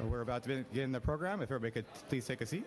We're about to begin the program. If everybody could please take a seat.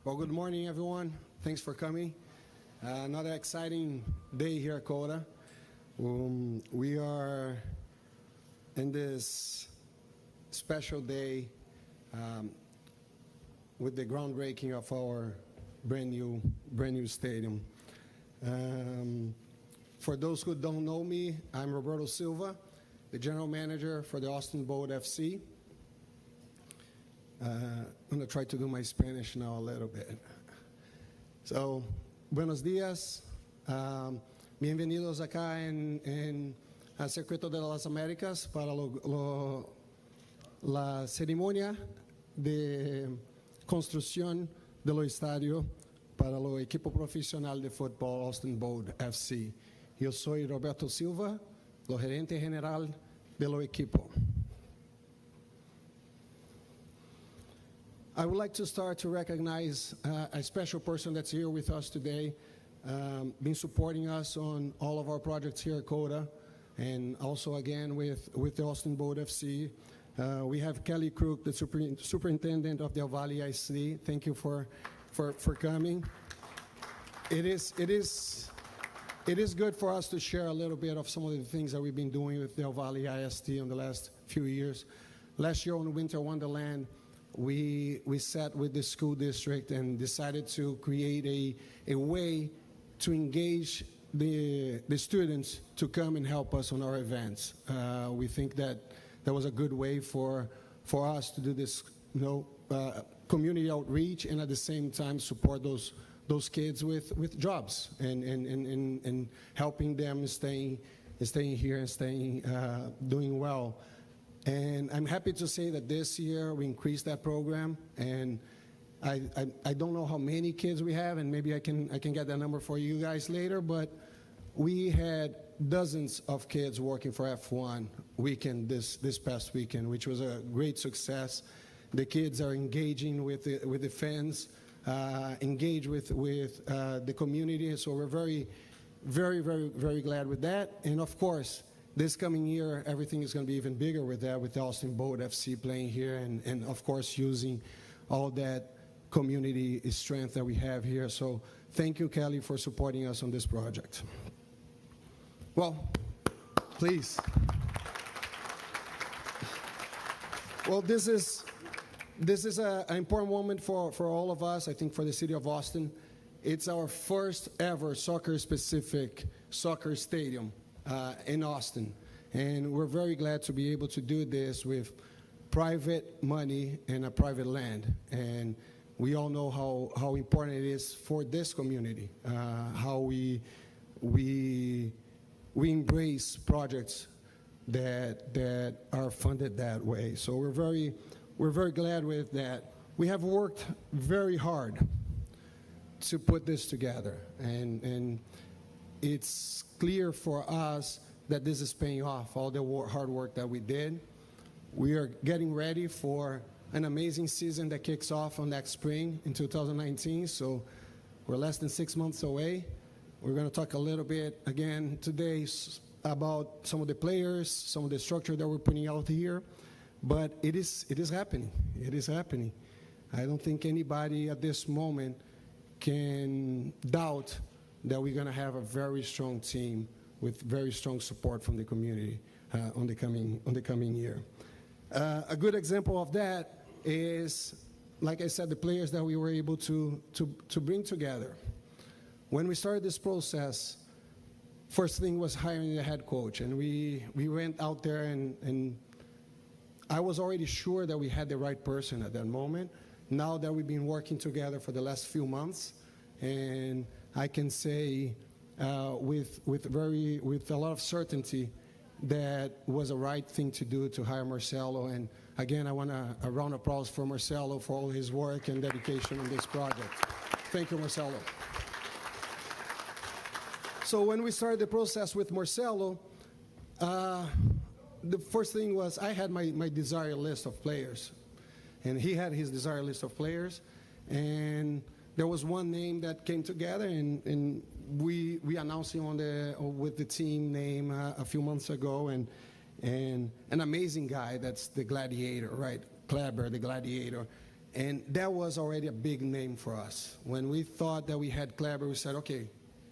Well, good morning, everyone. Thanks for coming. Another exciting day here at Coda. We are in this special day with the groundbreaking of our brand new stadium. For those who don't know me, I'm Roberto Silva, the general manager for the Austin Bold FC. I'm going to try to do my Spanish now a little bit. So, buenos días. Bienvenidos acá en el Circuito de las Américas para la ceremonia de construcción de lo estadio para el equipo profesional de fútbol Austin Bold FC. Yo soy Roberto Silva, el gerente general del equipo. I would like to start to recognize a special person that's here with us today, been supporting us on all of our projects here at Coda, and also again with the Austin Bold FC. We have Kelly Crook, the superintendent of the El Valle ISD. Thank you for coming. It is good for us to share a little bit of some of the things that we've been doing with the El Valle ISD in the last few years. Last year on Winter Wonderland, we sat with the school district and decided to create a way to engage the students to come and help us on our events. We think that was a good way for us to do this, community outreach and at the same time support those kids with jobs and helping them staying here and doing well. And I'm happy to say that this year we increased that program, and I don't know how many kids we have, and maybe I can get that number for you guys later, but we had dozens of kids working for F1 weekend this past weekend, which was a great success. The kids are engaging with the fans, engaged with the community, so we're very, very, very, very glad with that. And of course, this coming year, everything is going to be even bigger with that, with the Austin Boat FC playing here, and of course using all that community strength that we have here. So thank you, Kelly, for supporting us on this project. Well, please. Well, this is an important moment for all of us, I think for the city of Austin. It's our first ever soccer-specific soccer stadium in Austin. And we're very glad to be able to do this with private money and a private land. And we all know how important it is for this community, how we embrace projects that are funded that way. So we're very glad with that. We have worked very hard to put this together, and it's clear for us that this is paying off, all the hard work that we did. We are getting ready for an amazing season that kicks off on next spring in 2019, so we're less than 6 months away. We're going to talk a little bit again today about some of the players, some of the structure that we're putting out here, but it is happening. It is happening. I don't think anybody at this moment can doubt that we're going to have a very strong team with very strong support from the community on the coming year. A good example of that is, like I said, the players that we were able to bring together. When we started this process, first thing was hiring a head coach, and we went out there, and I was already sure that we had the right person at that moment. Now that we've been working together for the last few months, and I can say with a lot of certainty that was a right thing to do to hire Marcelo. And again, I want a round of applause for Marcelo for all his work and dedication on this project. Thank you, Marcelo. So when we started the process with Marcelo, the first thing was I had my desired list of players, and he had his desired list of players, and there was one name that came together, and we announced him with the team name a few months ago, and an amazing guy, that's the Gladiator, right? Kleber, the Gladiator. And that was already a big name for us. When we thought that we had Kleber, we said, okay,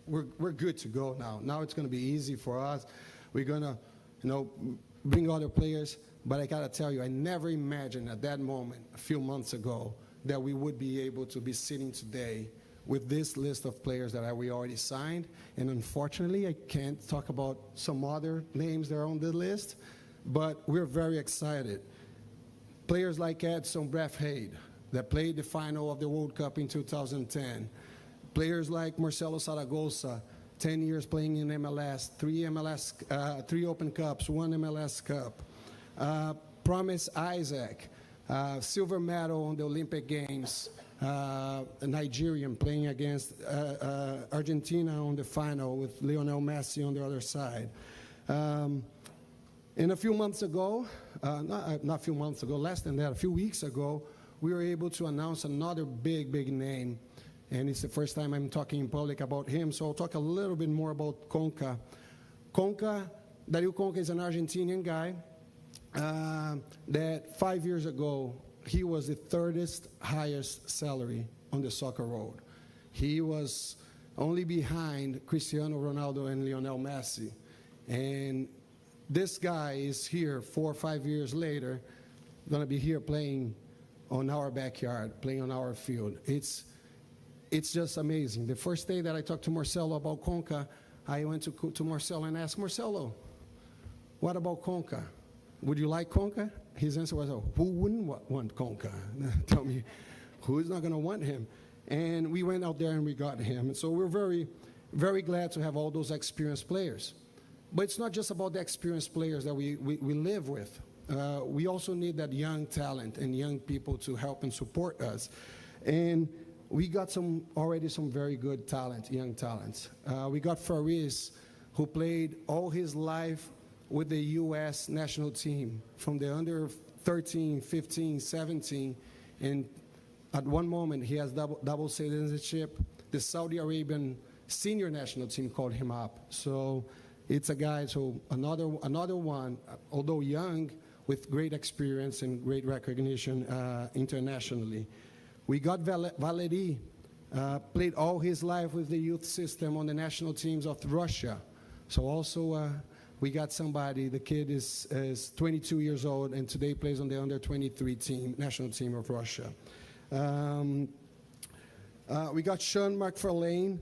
we're good to go now. Now it's going to be easy for us. We're going to, bring other players. But I got to tell you, I never imagined at that moment, a few months ago, that we would be able to be sitting today with this list of players that we already signed. And unfortunately, I can't talk about some other names that are on the list, but we're very excited. Players like Edson Braithwaite, that played the final of the World Cup in 2010. Players like Marcelo Zaragoza, 10 years playing in MLS, 3 Open Cups, 1 MLS Cup. Promise Isaac, silver medal on the Olympic Games, a Nigerian playing against Argentina on the final with Lionel Messi on the other side. And a few months ago, not a few months ago, less than that, a few weeks ago, we were able to announce another big name. And it's the first time I'm talking in public about him, so I'll talk a little bit more about Conca. Dario Conca is an Argentinian guy that 5 years ago, he was the third highest salary on the soccer world. He was only behind Cristiano Ronaldo and Lionel Messi. And this guy is here 4 or 5 years later, going to be here playing on our backyard, playing on our field. It's just amazing. The first day that I talked to Marcelo about Conca, I went to Marcelo and asked, Marcelo, what about Conca? Would you like Conca? His answer was, who wouldn't want Conca? Tell me, who is not going to want him? And we went out there and we got him. And so we're very glad to have all those experienced players. But it's not just about the experienced players that we live with. We also need that young talent and young people to help and support us. And we got already some very good talent, young talents. We got Faris, who played all his life with the U.S. national team from the under 13, 15, 17. And at one moment, he has double citizenship. The Saudi Arabian senior national team called him up. So it's a guy, so another one, although young, with great experience and great recognition internationally. We got Valery, played all his life with the youth system on the national teams of Russia. So also we got somebody, the kid is 22 years old and today plays on the under 23 team, national team of Russia. We got Sean McFarlane,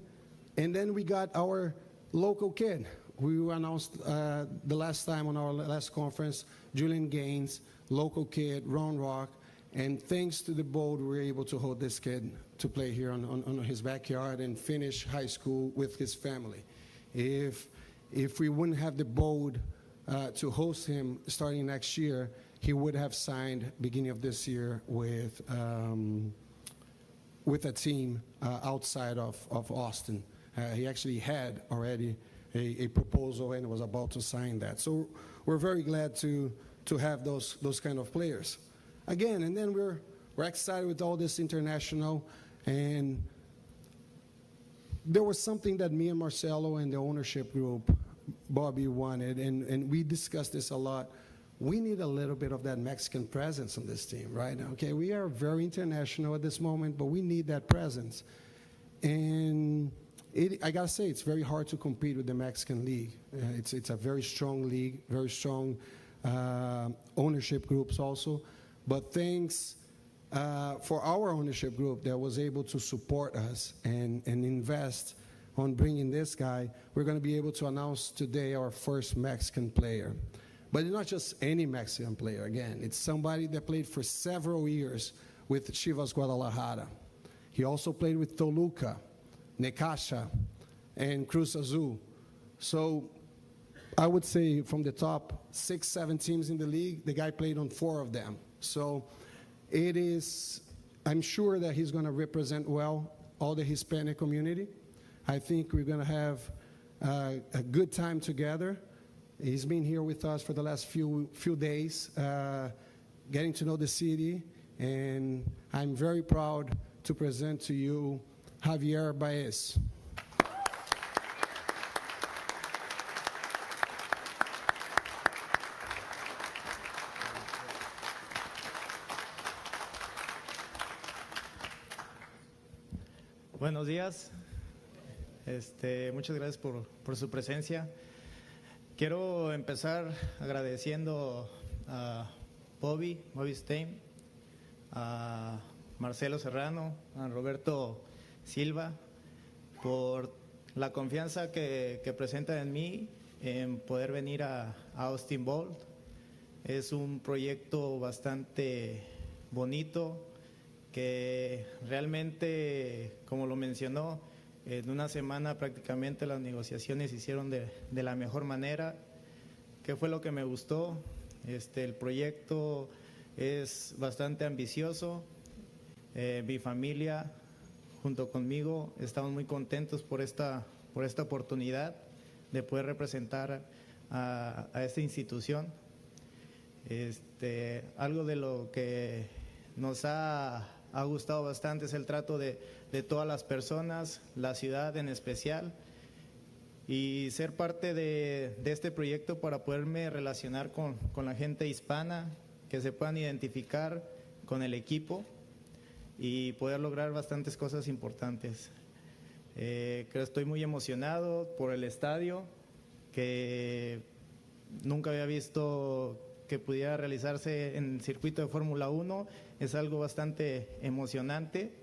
and then we got our local kid. We announced the last time on our last conference, Julian Gaines, local kid, Round Rock, and thanks to the board, we were able to hold this kid to play here on his backyard and finish high school with his family. If we wouldn't have the board to host him starting next year, he would have signed beginning of this year with a team outside of Austin. He actually had already a proposal and was about to sign that. So we're very glad to have those kind of players. Again, and then we're excited with all this international, and there was something that me and Marcelo and the ownership group, Bobby, wanted, and we discussed this a lot. We need a little bit of that Mexican presence on this team, right? Okay, we are very international at this moment, but we need that presence. And I gotta say, it's very hard to compete with the Mexican league. It's a very strong league, very strong ownership groups also. But thanks for our ownership group that was able to support us and invest on bringing this guy, we're going to be able to announce today our first Mexican player. But it's not just any Mexican player, again. It's somebody that played for several years with Chivas Guadalajara. He also played with Toluca, Necaxa, and Cruz Azul. So I would say from the top 6, 7 teams in the league, the guy played on 4 of them. So it is, I'm sure that he's going to represent well all the Hispanic community. I think we're going to have a good time together. He's been here with us for the last few days, getting to know the city, and I'm very proud to present to you Javier Baez. Buenos días. Muchas gracias por su presencia. Quiero empezar agradeciendo a Bobby Stein, a Marcelo Serrano, a Roberto Silva, por la confianza que presentan en mí en poder venir a Austin Bold. Es un proyecto bastante bonito que realmente, como lo mencionó, en una semana prácticamente las negociaciones se hicieron de la mejor manera. ¿Qué fue lo que me gustó? El proyecto es bastante ambicioso. Mi familia, junto conmigo, estamos muy contentos por esta oportunidad de poder representar a esta institución. Algo de lo que nos ha gustado bastante es el trato de todas las personas, la ciudad en especial, y ser parte de este proyecto para poderme relacionar con la gente hispana, que se puedan identificar con el equipo y poder lograr bastantes cosas importantes. Creo que estoy muy emocionado por el estadio, que nunca había visto que pudiera realizarse en el circuito de Fórmula 1, es algo bastante emocionante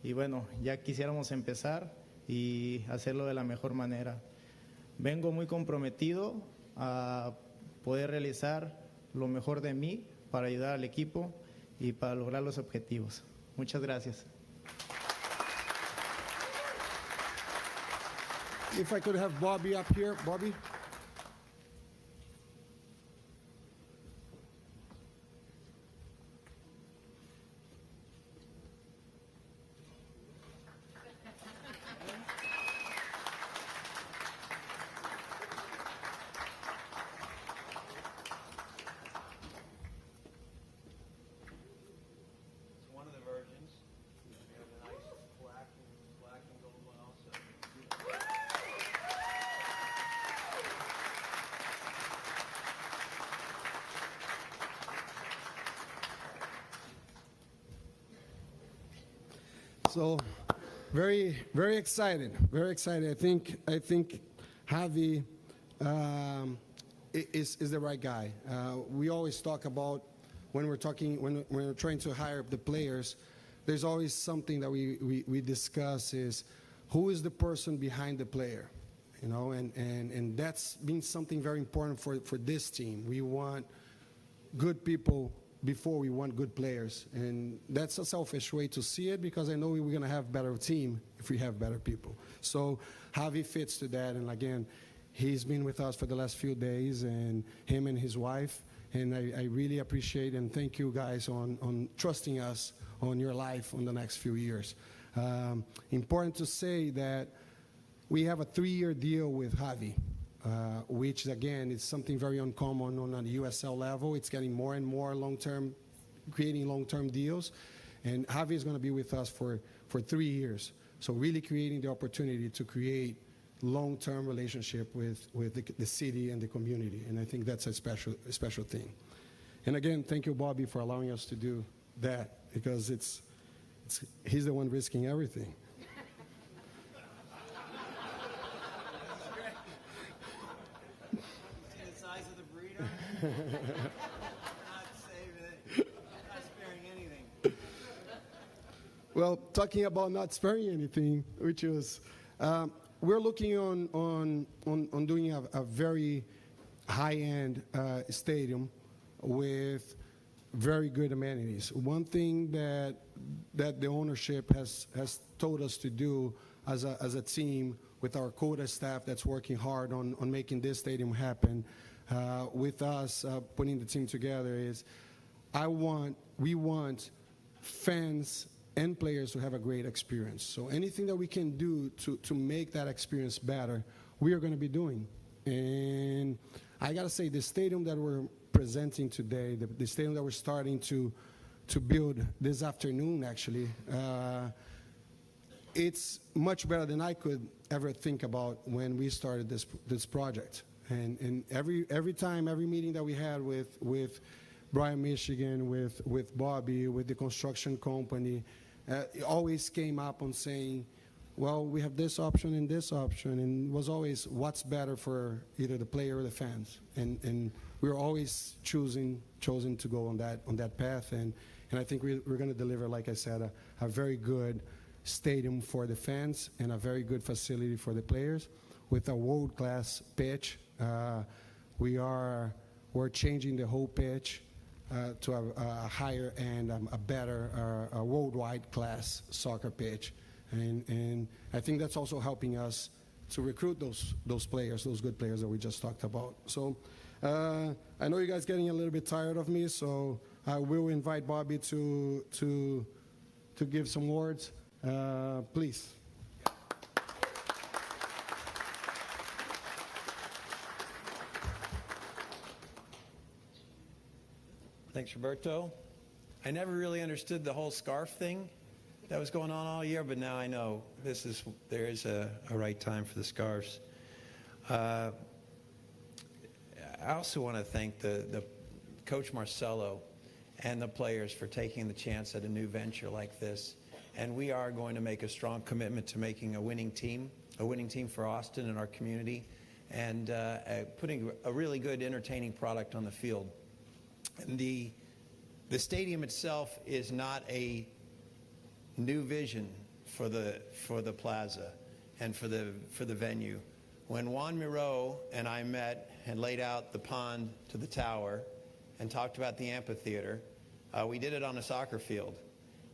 y bueno, ya quisiéramos empezar y hacerlo de la mejor manera. Vengo muy comprometido a poder realizar lo mejor de mí para ayudar al equipo y para lograr los objetivos. Muchas gracias. If I could have Bobby up here. Bobby. One of the versions. We have a nice black and gold one also. So, very excited. Very excited. I think Javi is the right guy. We always talk about when we're trying to hire the players. There's always something that we discuss is who is the person behind the player, you know, and that's been something very important for this team. We want good people before we want good players, and that's a selfish way to see it because I know we're going to have a better team if we have better people. So Javi fits to that, and again, he's been with us for the last few days, and him and his wife, and I really appreciate and thank you guys on trusting us on your life on the next few years. Important to say that we have a 3-year deal with Javi, which again is something very uncommon on a USL level. It's getting more and more long-term, creating long-term deals, and Javi is going to be with us for 3 years. So really creating the opportunity to create long-term relationship with the city and the community, and I think that's a special thing. And again, thank you, Bobby, for allowing us to do that, because he's the one risking everything. See the size of the burrito? Not saving it. Not sparing anything. Well, talking about not sparing anything, which was, we're looking on doing a very high-end stadium with very good amenities. One thing that the ownership has told us to do as a team with our CODA staff that's working hard on making this stadium happen, with us putting the team together is, we want fans and players to have a great experience. So anything that we can do to make that experience better, we are going to be doing. And I got to say, the stadium that we're presenting today, the stadium that we're starting to build this afternoon, actually, it's much better than I could ever think about when we started this project. And every time, every meeting that we had with Brian Michigan, with Bobby, with the construction company, it always came up on saying, well, we have this option and this option, and it was always what's better for either the player or the fans. And we were always chosen to go on that path, and I think we're going to deliver, like I said, a very good stadium for the fans and a very good facility for the players with a world-class pitch. We're changing the whole pitch to a higher and a better, a worldwide class soccer pitch. And I think that's also helping us to recruit those players, those good players that we just talked about. So I know you guys getting a little bit tired of me, so I will invite Bobby to give some words. Please. Thanks, Roberto. I never really understood the whole scarf thing that was going on all year, but now I know there is a right time for the scarves. I also want to thank the Coach Marcelo and the players for taking the chance at a new venture like this. And we are going to make a strong commitment to making a winning team for Austin and our community, and putting a really good, entertaining product on the field. And the stadium itself is not a new vision for the plaza and for the venue. When Juan Miro and I met and laid out the pond to the tower and talked about the amphitheater, we did it on a soccer field.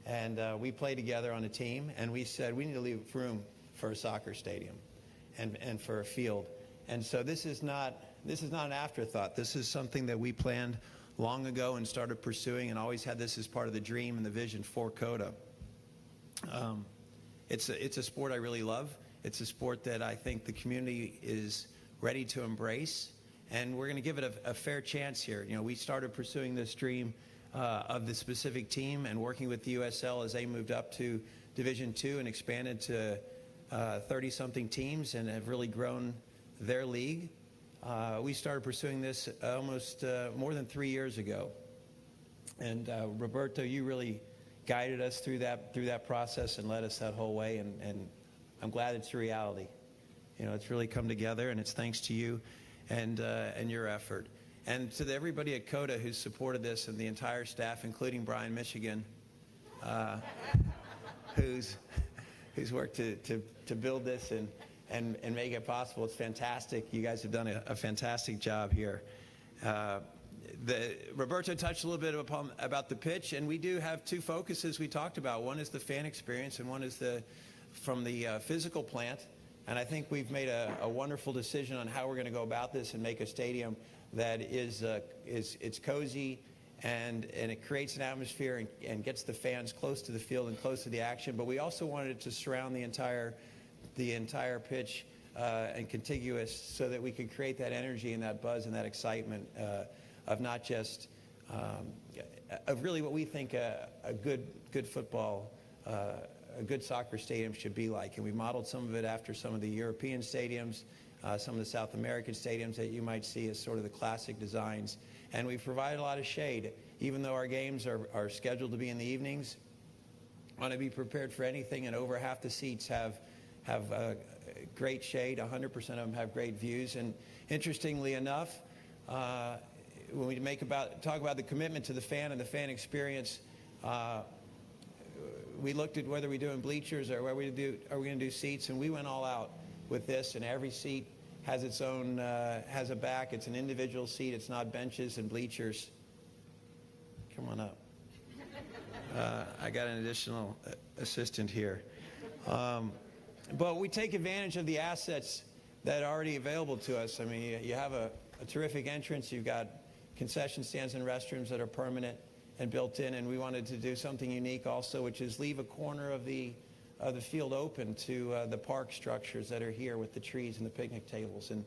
And we played together on a team, and we said we need to leave room for a soccer stadium and for a field. And so this is not an afterthought. This is something that we planned long ago and started pursuing, and always had this as part of the dream and the vision for CODA. It's a sport I really love. It's a sport that I think the community is ready to embrace, and we're going to give it a fair chance here. You know, we started pursuing this dream of the specific team and working with the USL as they moved up to Division II and expanded to 30-something teams and have really grown their league. We started pursuing this almost more than 3 years ago. And Roberto, you really guided us through that process and led us that whole way, and I'm glad it's a reality. You know, it's really come together, and it's thanks to you and your effort. And to everybody at CODA who's supported this, and the entire staff, including Brian Michigan, who's worked to build this and make it possible. It's fantastic. You guys have done a fantastic job here. Roberto touched a little bit about the pitch, and we do have two focuses we talked about. One is the fan experience, and one is from the physical plant. And I think we've made a wonderful decision on how we're going to go about this and make a stadium that it's cozy and it creates an atmosphere and gets the fans close to the field and close to the action. But we also wanted it to surround the entire pitch and contiguous, so that we could create that energy and that buzz and that excitement of not just of really what we think a good football, a good soccer stadium should be like. And we modeled some of it after some of the European stadiums, some of the South American stadiums that you might see as sort of the classic designs. And we provide a lot of shade. Even though our games are scheduled to be in the evenings, want to be prepared for anything, and over half the seats have great shade. 100% of them have great views. And interestingly enough, when we talk about the commitment to the fan and the fan experience, we looked at whether we're doing bleachers or are we going to do seats, and we went all out with this. And every seat has its own has a back. It's an individual seat. It's not benches and bleachers. Come on up. I got an additional assistant here. But we take advantage of the assets that are already available to us. I mean, you have a terrific entrance. You've got concession stands and restrooms that are permanent and built in, and we wanted to do something unique also, which is leave a corner of the field open to the park structures that are here with the trees and the picnic tables, and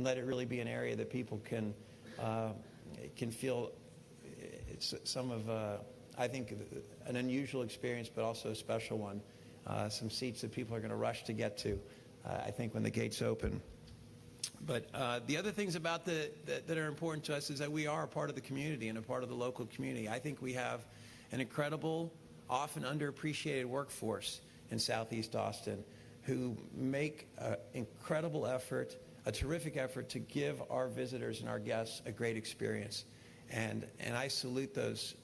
let it really be an area that people can feel it's some of I think an unusual experience, but also a special one. Some seats that people are going to rush to get to, I think, when the gates open. But the other things about that are important to us is that we are a part of the community and a part of the local community. I think we have an incredible, often underappreciated workforce in Southeast Austin who make an incredible effort, a terrific effort to give our visitors and our guests a great experience. And I salute those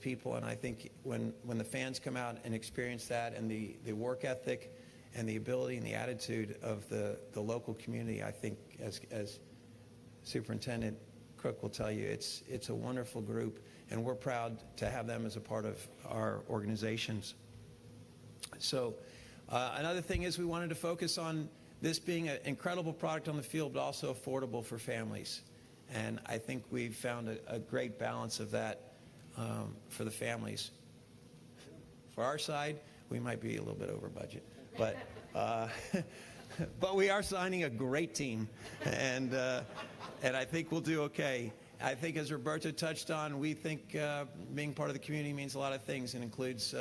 people, and I think when the fans come out and experience that, and the work ethic and the ability and the attitude of the local community, I think as Superintendent Cook will tell you, it's a wonderful group, and we're proud to have them as a part of our organizations. So another thing is we wanted to focus on this being an incredible product on the field, but also affordable for families. And I think we've found a great balance of that for the families. For our side, we might be a little bit over budget, but but we are signing a great team, and I think we'll do okay. I think, as Roberto touched on, we think being part of the community means a lot of things, and includes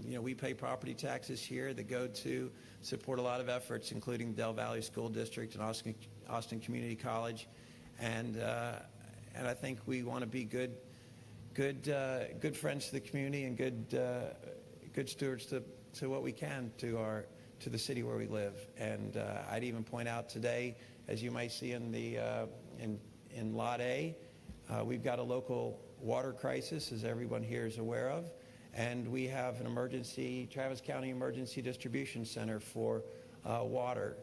we pay property taxes here that go to support a lot of efforts, including Del Valley School District and Austin Community College, and I think we want to be good friends to the community and good stewards to what we can to the city where we live. And I'd even point out today, as you might see in the in Lot A, we've got a local water crisis, as everyone here is aware of, and we have an Travis County Emergency Distribution Center for water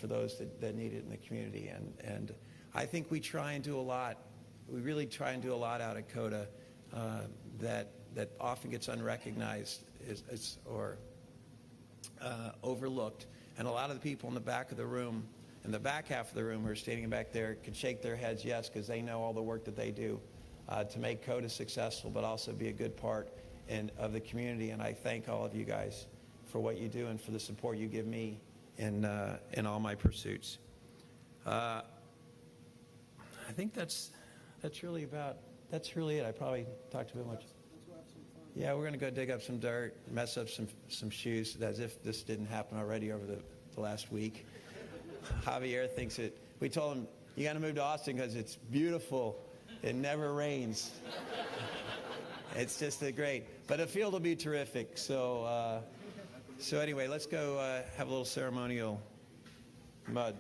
for those that need it in the community. And I think we try and do a lot. We really try and do a lot out at CODA that often gets unrecognized or overlooked. And a lot of the people in the back of the room, in the back half of the room who are standing back there, could shake their heads yes, because they know all the work that they do to make CODA successful, but also be a good part of the community. And I thank all of you guys for what you do and for the support you give me in all my pursuits. I think that's really it. I probably talked a bit much. Yeah, we're going to go dig up some dirt, mess up some shoes, as if this didn't happen already over the last week. Javier thinks it. We told him, you got to move to Austin because it's beautiful. It never rains. It's just a great. But the field will be terrific. So, so anyway, let's go have a little ceremonial mud.